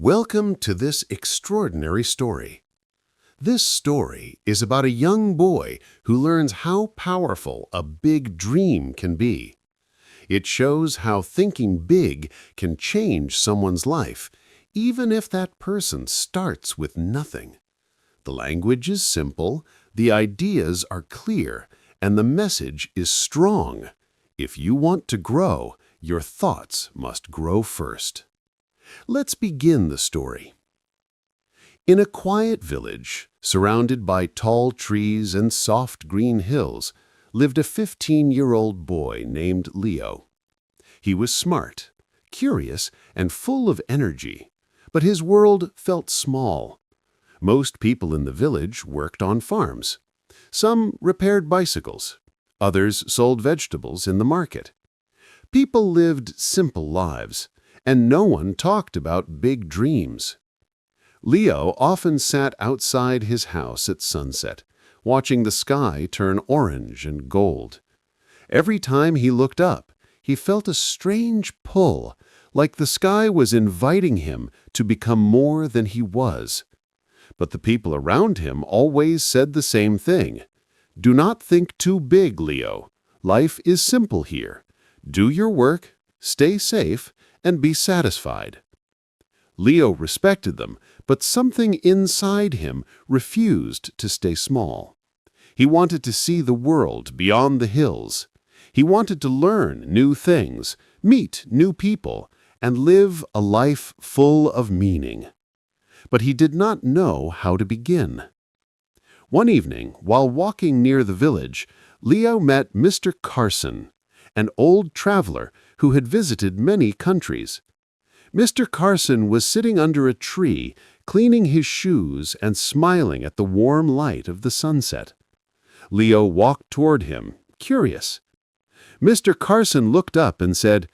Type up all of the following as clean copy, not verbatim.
Welcome to this extraordinary story. This story is about a young boy who learns how powerful a big dream can be. It shows how thinking big can change someone's life, even if that person starts with nothing. The language is simple, the ideas are clear, and the message is strong. If you want to grow, your thoughts must grow first. Let's begin the story. In a quiet village, surrounded by tall trees and soft green hills, lived a 15-year-old boy named Leo. He was smart, curious, and full of energy, but his world felt small. Most people in the village worked on farms. Some repaired bicycles. Others sold vegetables in the market. People lived simple lives, and no one talked about big dreams. Leo often sat outside his house at sunset, watching the sky turn orange and gold. Every time he looked up, he felt a strange pull, like the sky was inviting him to become more than he was. But the people around him always said the same thing. Do not think too big, Leo. Life is simple here. Do your work, stay safe, and be satisfied. Leo respected them, but something inside him refused to stay small. He wanted to see the world beyond the hills. He wanted to learn new things, meet new people, and live a life full of meaning. But he did not know how to begin. One evening, while walking near the village, Leo met Mr. Carson, an old traveler who had visited many countries. Mr. Carson was sitting under a tree, cleaning his shoes and smiling at the warm light of the sunset. Leo walked toward him, curious. Mr. Carson looked up and said,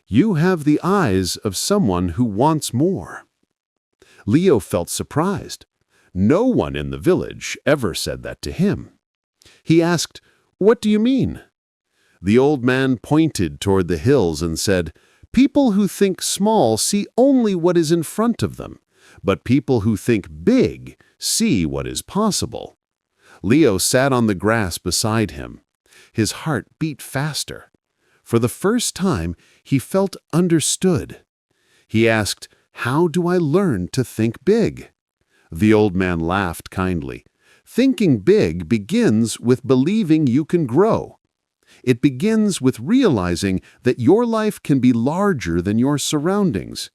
"You have the eyes of someone who wants more." Leo felt surprised. No one in the village ever said that to him. He asked, "What do you mean?" The old man pointed toward the hills and said, "People who think small see only what is in front of them, but people who think big see what is possible." Leo sat on the grass beside him. His heart beat faster. For the first time, he felt understood. He asked, "How do I learn to think big?" The old man laughed kindly. "Thinking big begins with believing you can grow. It begins with realizing that your life can be larger than your surroundings.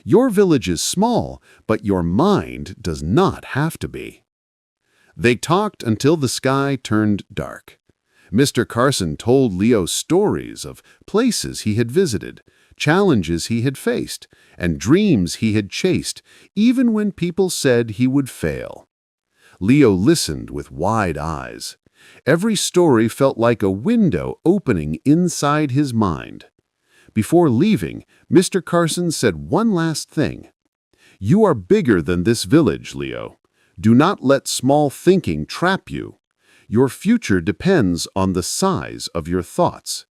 Your village is small, but your mind does not have to be." They talked until the sky turned dark. Mr. Carson told Leo stories of places he had visited, challenges he had faced, and dreams he had chased, even when people said he would fail. Leo listened with wide eyes. Every story felt like a window opening inside his mind. Before leaving, Mr. Carson said one last thing. "You are bigger than this village, Leo. Do not let small thinking trap you. Your future depends on the size of your thoughts."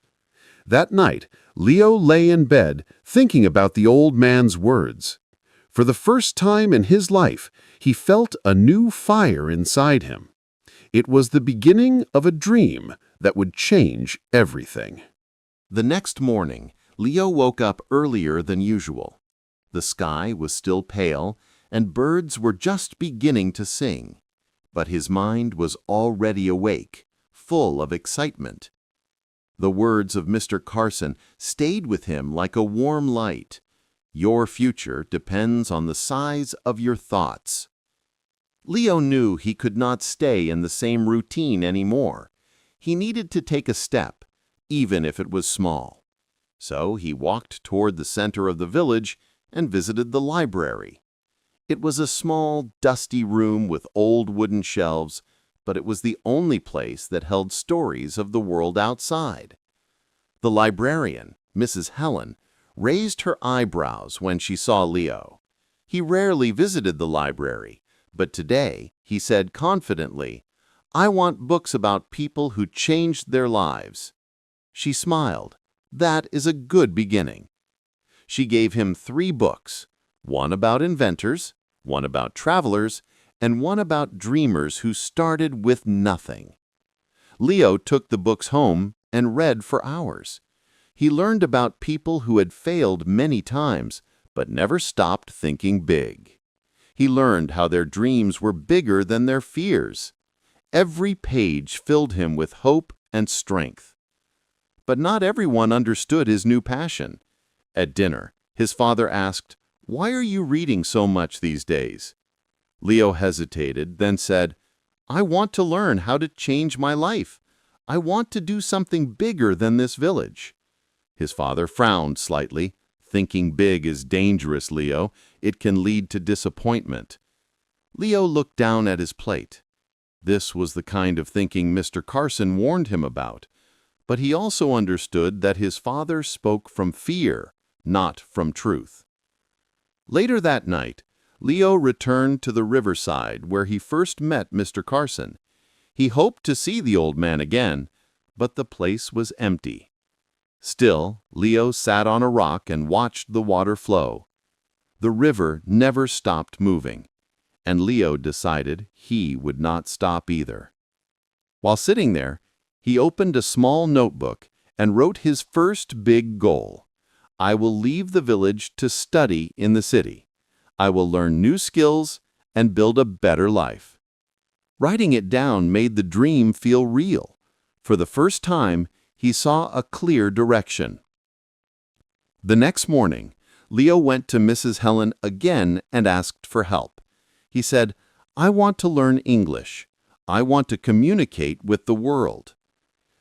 That night, Leo lay in bed thinking about the old man's words. For the first time in his life, he felt a new fire inside him. It was the beginning of a dream that would change everything. The next morning, Leo woke up earlier than usual. The sky was still pale, and birds were just beginning to sing. But his mind was already awake, full of excitement. The words of Mr. Carson stayed with him like a warm light. Your future depends on the size of your thoughts. Leo knew he could not stay in the same routine anymore. He needed to take a step, even if it was small. So he walked toward the center of the village and visited the library. It was a small, dusty room with old wooden shelves, but it was the only place that held stories of the world outside. The librarian, Mrs. Helen, raised her eyebrows when she saw Leo. He rarely visited the library, but today he said confidently, "I want books about people who changed their lives." She smiled. That is a good beginning. She gave him 3 books, one about inventors, one about travelers, and one about dreamers who started with nothing. Leo took the books home and read for hours. He learned about people who had failed many times, but never stopped thinking big. He learned how their dreams were bigger than their fears. Every page filled him with hope and strength. But not everyone understood his new passion. At dinner, his father asked, "Why are you reading so much these days?" Leo hesitated, then said, "I want to learn how to change my life. I want to do something bigger than this village." His father frowned slightly. "Thinking big is dangerous, Leo. It can lead to disappointment." Leo looked down at his plate. This was the kind of thinking Mr. Carson warned him about. But he also understood that his father spoke from fear, not from truth. Later that night, Leo returned to the riverside where he first met Mr. Carson. He hoped to see the old man again, but the place was empty. Still, Leo sat on a rock and watched the water flow. The river never stopped moving, and Leo decided he would not stop either. While sitting there, he opened a small notebook and wrote his first big goal. "I will leave the village to study in the city. I will learn new skills and build a better life." Writing it down made the dream feel real. For the first time, he saw a clear direction. The next morning, Leo went to Mrs. Helen again and asked for help. He said, "I want to learn English. I want to communicate with the world."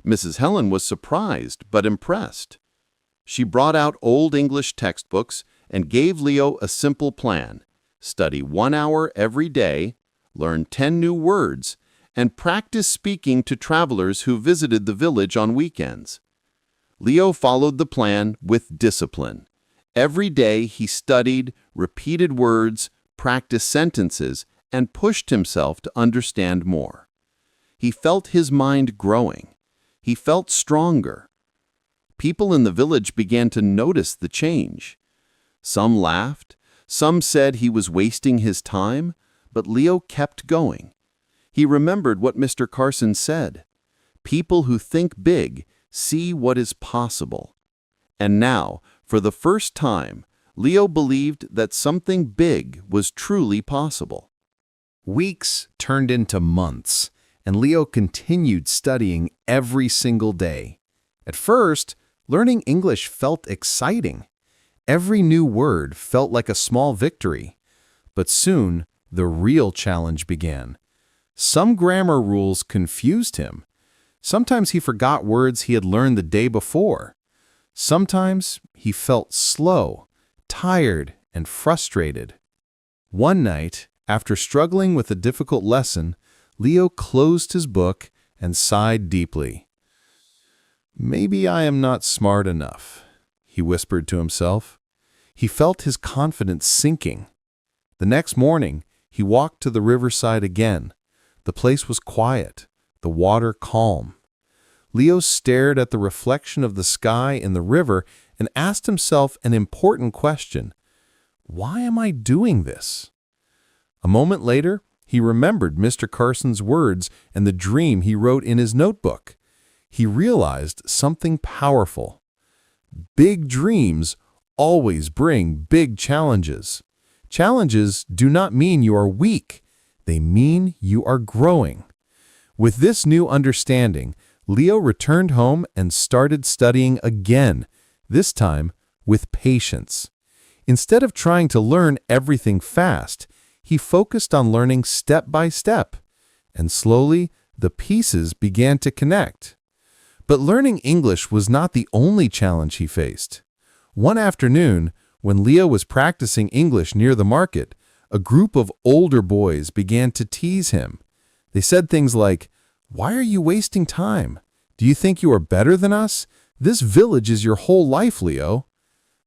Mrs. Helen was surprised but impressed. She brought out old English textbooks and gave Leo a simple plan: study 1 hour every day, learn 10 new words, and practice speaking to travelers who visited the village on weekends. Leo followed the plan with discipline. Every day he studied, repeated words, practiced sentences, and pushed himself to understand more. He felt his mind growing. He felt stronger. People in the village began to notice the change. Some laughed, some said he was wasting his time, but Leo kept going. He remembered what Mr. Carson said: "People who think big see what is possible." And now, for the first time, Leo believed that something big was truly possible. Weeks turned into months, and Leo continued studying every single day. At first, learning English felt exciting. Every new word felt like a small victory. But soon, the real challenge began. Some grammar rules confused him. Sometimes he forgot words he had learned the day before. Sometimes he felt slow, tired, and frustrated. One night, after struggling with a difficult lesson, Leo closed his book and sighed deeply. "Maybe I am not smart enough," he whispered to himself. He felt his confidence sinking. The next morning, he walked to the riverside again. The place was quiet, the water calm. Leo stared at the reflection of the sky in the river and asked himself an important question: why am I doing this? A moment later, he remembered Mr. Carson's words and the dream he wrote in his notebook. He realized something powerful. Big dreams always bring big challenges. Challenges do not mean you are weak. They mean you are growing. With this new understanding, Leo returned home and started studying again, this time with patience. Instead of trying to learn everything fast, he focused on learning step by step, and slowly the pieces began to connect. But learning English was not the only challenge he faced. One afternoon, when Leo was practicing English near the market, a group of older boys began to tease him. They said things like, "Why are you wasting time? Do you think you are better than us? This village is your whole life, Leo."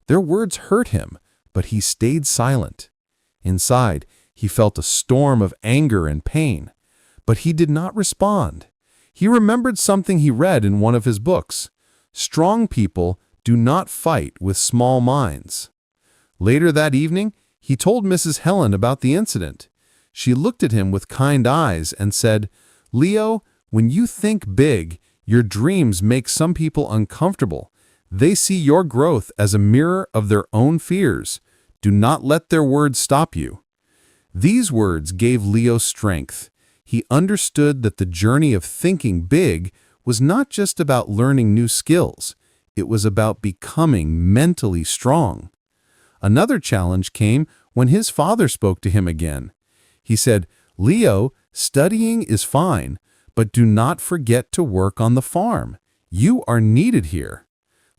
Their words hurt him, but he stayed silent. Inside, he felt a storm of anger and pain, but he did not respond. He remembered something he read in one of his books: strong people do not fight with small minds. Later that evening, He told Mrs. Helen about the incident. She looked at him with kind eyes and said, "Leo, when you think big, your dreams make some people uncomfortable. They see your growth as a mirror of their own fears. Do not let their words stop you." These words gave Leo strength. He understood that the journey of thinking big was not just about learning new skills. It was about becoming mentally strong. Another challenge came when his father spoke to him again. He said, "Leo, studying is fine, but do not forget to work on the farm. You are needed here."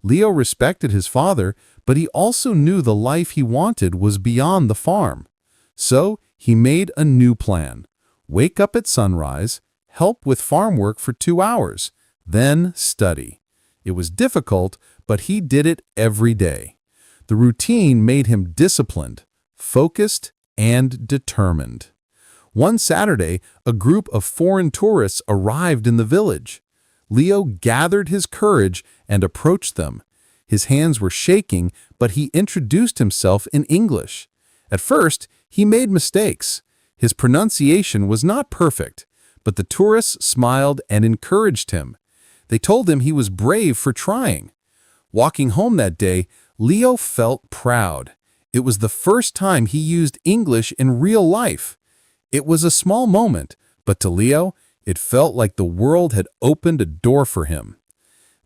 Leo respected his father, but he also knew the life he wanted was beyond the farm. So he made a new plan. Wake up at sunrise, help with farm work for 2 hours, then study. It was difficult, but he did it every day. The routine made him disciplined, focused, and determined. One Saturday, a group of foreign tourists arrived in the village. Leo gathered his courage and approached them. His hands were shaking, but he introduced himself in English. At first, he made mistakes. His pronunciation was not perfect, but the tourists smiled and encouraged him. They told him he was brave for trying. Walking home that day, Leo felt proud. It was the first time he used English in real life. It was a small moment, but to Leo, it felt like the world had opened a door for him.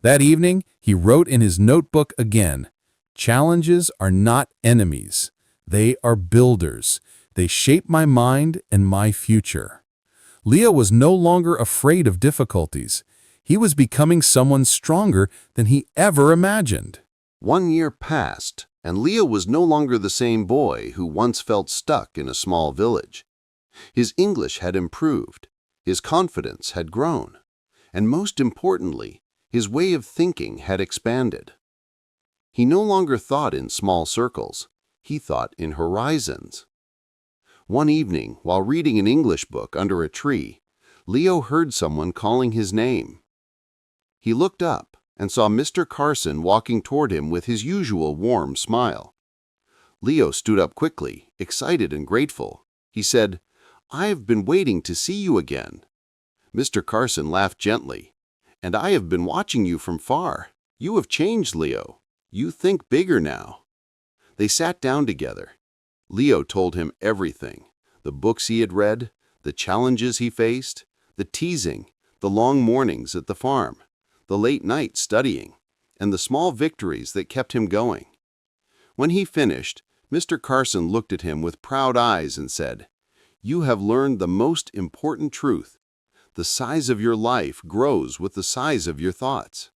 That evening, he wrote in his notebook again, "Challenges are not enemies. They are builders. They shape my mind and my future." Leo was no longer afraid of difficulties. He was becoming someone stronger than he ever imagined. 1 year passed, and Leo was no longer the same boy who once felt stuck in a small village. His English had improved, his confidence had grown, and most importantly, his way of thinking had expanded. He no longer thought in small circles, he thought in horizons. One evening, while reading an English book under a tree, Leo heard someone calling his name. He looked up and saw Mr. Carson walking toward him with his usual warm smile. Leo stood up quickly, excited and grateful. He said, "I have been waiting to see you again." Mr. Carson laughed gently. "And I have been watching you from far. You have changed, Leo. You think bigger now." They sat down together. Leo told him everything: the books he had read, the challenges he faced, the teasing, the long mornings at the farm, the late nights studying, and the small victories that kept him going. When he finished, Mr. Carson looked at him with proud eyes and said, "You have learned the most important truth. The size of your life grows with the size of your thoughts."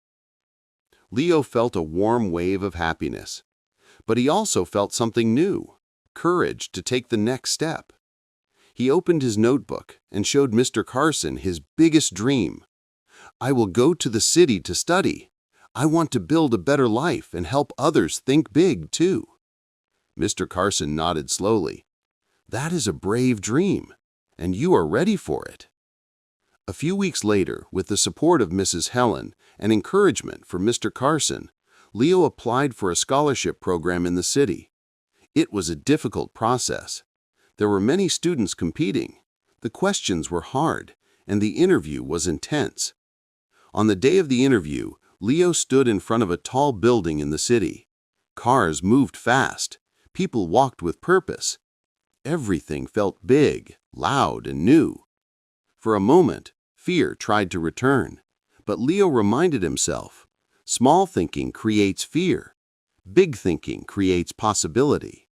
Leo felt a warm wave of happiness, but he also felt something new: courage to take the next step. He opened his notebook and showed Mr. Carson his biggest dream. "I will go to the city to study. I want to build a better life and help others think big, too." Mr. Carson nodded slowly. "That is a brave dream, and you are ready for it." A few weeks later, with the support of Mrs. Helen and encouragement from Mr. Carson, Leo applied for a scholarship program in the city. It was a difficult process. There were many students competing. The questions were hard, and the interview was intense. On the day of the interview, Leo stood in front of a tall building in the city. Cars moved fast. People walked with purpose. Everything felt big, loud, and new. For a moment, fear tried to return, but Leo reminded himself, small thinking creates fear. Big thinking creates possibility.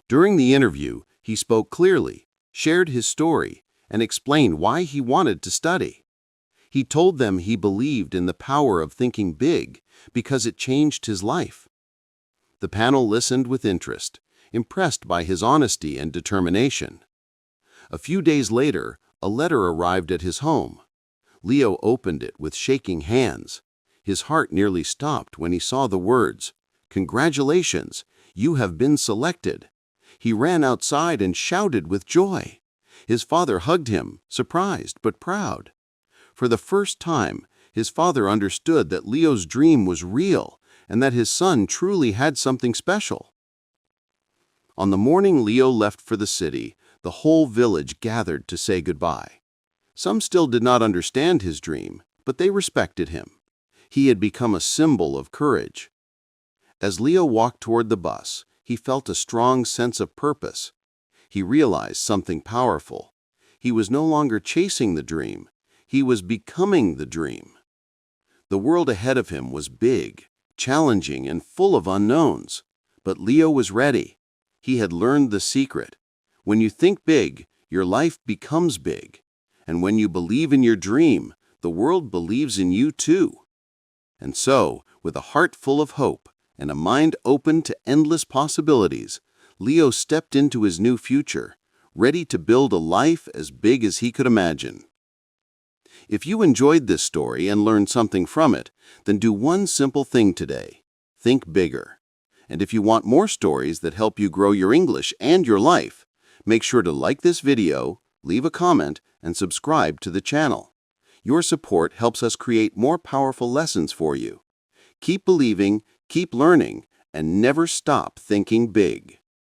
During the interview, he spoke clearly, shared his story, and explained why he wanted to study. He told them he believed in the power of thinking big because it changed his life. The panel listened with interest, impressed by his honesty and determination. A few days later, a letter arrived at his home. Leo opened it with shaking hands. His heart nearly stopped when he saw the words, "Congratulations, you have been selected." He ran outside and shouted with joy. His father hugged him, surprised but proud. For the first time, his father understood that Leo's dream was real and that his son truly had something special. On the morning Leo left for the city, the whole village gathered to say goodbye. Some still did not understand his dream, but they respected him. He had become a symbol of courage. As Leo walked toward the bus, he felt a strong sense of purpose. He realized something powerful. He was no longer chasing the dream. He was becoming the dream. The world ahead of him was big, challenging, and full of unknowns. But Leo was ready. He had learned the secret. When you think big, your life becomes big. And when you believe in your dream, the world believes in you too. And so, with a heart full of hope and a mind open to endless possibilities, Leo stepped into his new future, ready to build a life as big as he could imagine. If you enjoyed this story and learned something from it, then do one simple thing today. Think bigger. And if you want more stories that help you grow your English and your life, make sure to like this video, leave a comment, and subscribe to the channel. Your support helps us create more powerful lessons for you. Keep believing, keep learning, and never stop thinking big.